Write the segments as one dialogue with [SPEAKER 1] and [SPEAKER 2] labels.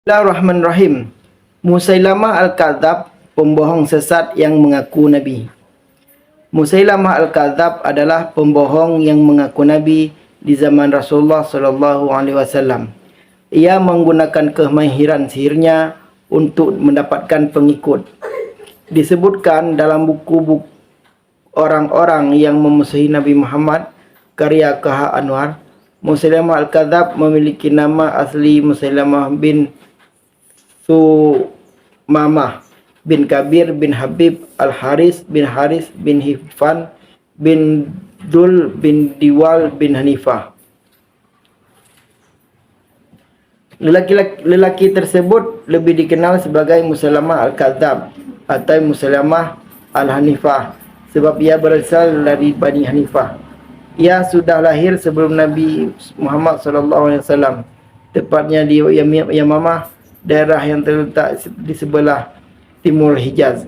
[SPEAKER 1] Bismillahirrahmanirrahim. Musailamah Al-Kadzab, pembohong sesat yang mengaku Nabi. Musailamah Al-Kadzab adalah pembohong yang mengaku Nabi di zaman Rasulullah SAW. Ia menggunakan kemahiran sihirnya untuk mendapatkan pengikut. Disebutkan dalam buku-buku orang-orang yang memusuhi Nabi Muhammad, karya K.H. Anwar, Musailamah Al-Kadzab memiliki nama asli Musailamah bin Sumamah bin Kabir bin Habib Al-Haris bin Hifan bin Dul bin Diwal bin Hanifah. Lelaki tersebut lebih dikenal sebagai Musailamah Al-Kadzab atau Musailamah Al-Hanifah sebab ia berasal dari Bani Hanifah. Ia sudah lahir sebelum Nabi Muhammad SAW, tepatnya di Yamamah, daerah yang terletak di sebelah timur Hijaz.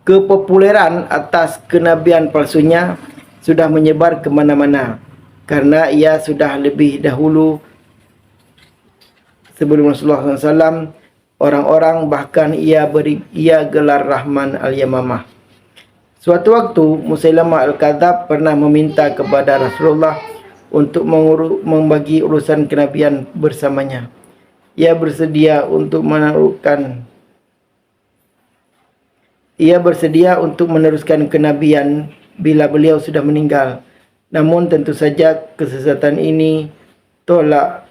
[SPEAKER 1] Kepopuleran atas kenabian palsunya sudah menyebar ke mana-mana karena ia sudah lebih dahulu sebelum Rasulullah SAW. Orang-orang bahkan ia gelar Rahman Al-Yamamah. Suatu waktu Musailamah Al-Kadzab pernah meminta kepada Rasulullah untuk membagi urusan kenabian bersamanya. Ia bersedia untuk meneruskan kenabian bila beliau sudah meninggal. Namun tentu saja kesesatan ini ditolak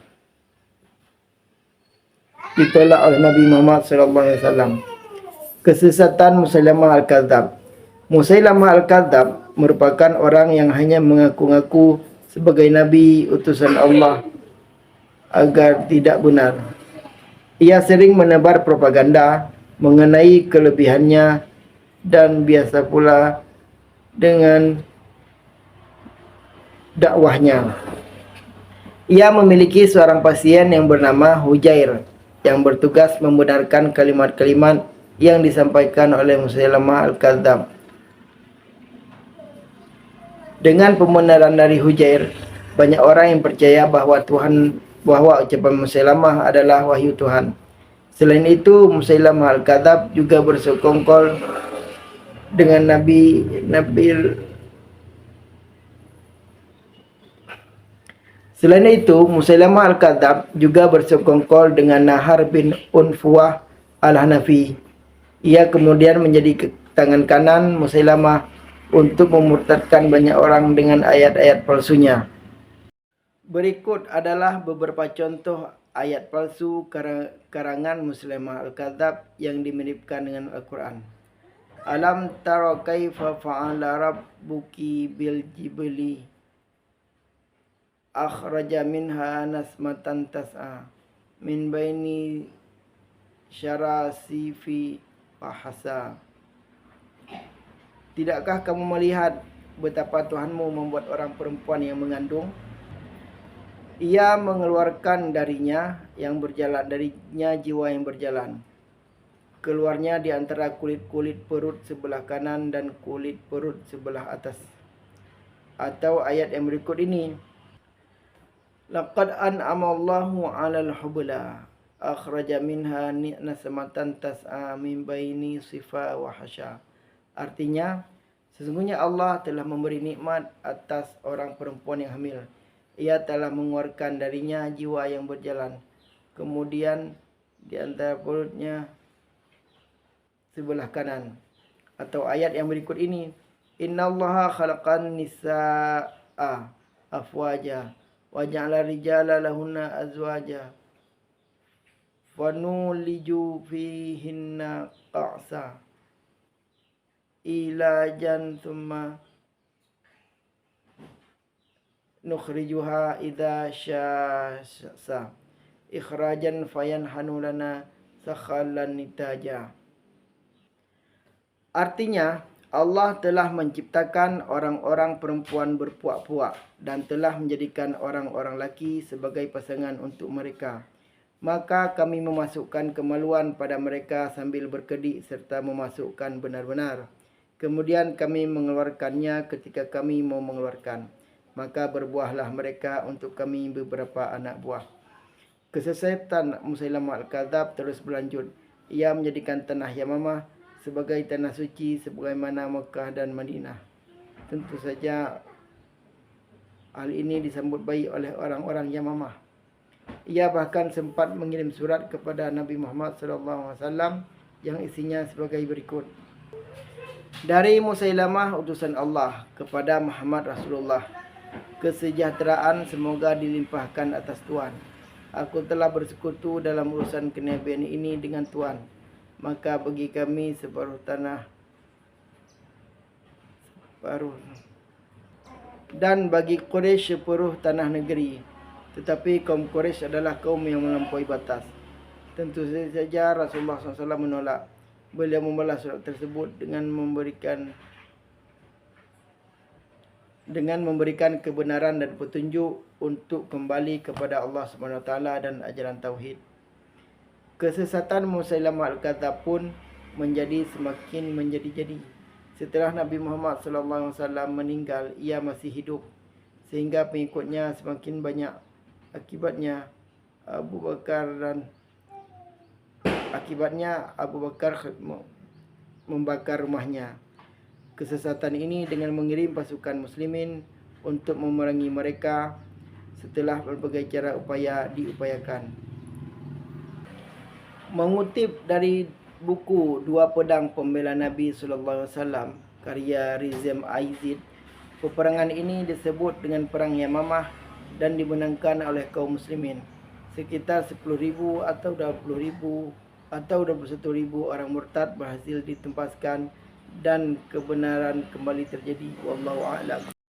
[SPEAKER 1] oleh Nabi Muhammad SAW. Kesesatan Musailamah Al-Kadzab. Musailamah Al-Kadzab merupakan orang yang hanya mengaku-ngaku sebagai Nabi utusan Allah agar tidak benar. Ia sering menebar propaganda mengenai kelebihannya dan biasa pula dengan dakwahnya. Ia memiliki seorang pasien yang bernama Hujair yang bertugas membenarkan kalimat-kalimat yang disampaikan oleh Musailamah Al-Kadzab. Dengan pembenaran dari Hujair, banyak orang yang percaya bahwa ucapan Musailamah adalah wahyu Tuhan. Selain itu, Musailamah Al-Kadzab juga bersekongkol dengan Nahar bin Unfuwah Al-Hanafi. Ia kemudian menjadi tangan kanan Musailamah untuk memurtadkan banyak orang dengan ayat-ayat palsunya. Berikut adalah beberapa contoh ayat palsu karangan Musailamah Al-Kadzab yang dimiripkan dengan Al-Quran. Alam tara kaifa fa'ala rabbuki bil jibali akhraja minha nasmatan tas'a min baini syarasifi fahasa. Tidakkah kamu melihat betapa Tuhanmu membuat orang perempuan yang mengandung? Ia mengeluarkan darinya jiwa yang berjalan. Keluarnya di antara kulit-kulit perut sebelah kanan dan kulit perut sebelah atas. Atau ayat yang berikut ini. Laqad an'amallahu 'alal hubla akhraja minha nasmatan tas'a min baini sifa wa hasya. Artinya, sesungguhnya Allah telah memberi nikmat atas orang perempuan yang hamil. Ia telah mengeluarkan darinya jiwa yang berjalan. Kemudian di antara perutnya sebelah kanan. Atau ayat yang berikut ini. Innallaha khalaqan nisaa afwaja wa ja'ala rijala lahunna azwaja wa nuliju fihinna qa'sa ilajan thumma nukhrijuha idza syasa ikhrajan fayanhanu lana sakhalan nitaja. Artinya, Allah telah menciptakan orang-orang perempuan berpuak-puak dan telah menjadikan orang-orang laki sebagai pasangan untuk mereka. Maka kami memasukkan kemaluan pada mereka sambil berkedip serta memasukkan benar-benar. Kemudian kami mengeluarkannya ketika kami mau mengeluarkan. Maka berbuahlah mereka untuk kami beberapa anak buah. Kesesatan Musailamah Al-Kadzab terus berlanjut. Ia menjadikan tanah Yamamah sebagai tanah suci sebagaimana Mekah dan Madinah. Tentu saja hal ini disambut baik oleh orang-orang Yamamah. Ia bahkan sempat mengirim surat kepada Nabi Muhammad SAW yang isinya sebagai berikut. Dari Musailamah utusan Allah kepada Muhammad Rasulullah, kesejahteraan semoga dilimpahkan atas Tuhan. Aku telah bersekutu dalam urusan kenabian ini dengan Tuhan. Maka bagi kami separuh tanah, dan bagi Quraisy separuh tanah negeri. Tetapi kaum Quraisy adalah kaum yang melampaui batas. Tentu saja Rasulullah SAW menolak. Beliau membalas surat tersebut dengan memberikan kebenaran dan petunjuk untuk kembali kepada Allah SWT dan ajaran tauhid. Kesesatan Musailamah Al-Kadzab pun semakin menjadi-jadi. Setelah Nabi Muhammad SAW meninggal, ia masih hidup sehingga pengikutnya semakin banyak. Akibatnya Abu Bakar membakar rumahnya. Kesesatan ini dengan mengirim pasukan muslimin untuk memerangi mereka setelah berbagai cara diupayakan. Mengutip dari buku Dua Pedang Pembela Nabi SAW karya Rizam Aizid, peperangan ini disebut dengan Perang Yamamah dan dimenangkan oleh kaum muslimin. Sekitar 10.000 atau 20.000 atau 21.000 orang murtad berhasil ditempaskan dan kebenaran kembali terjadi. Wallahu a'lam.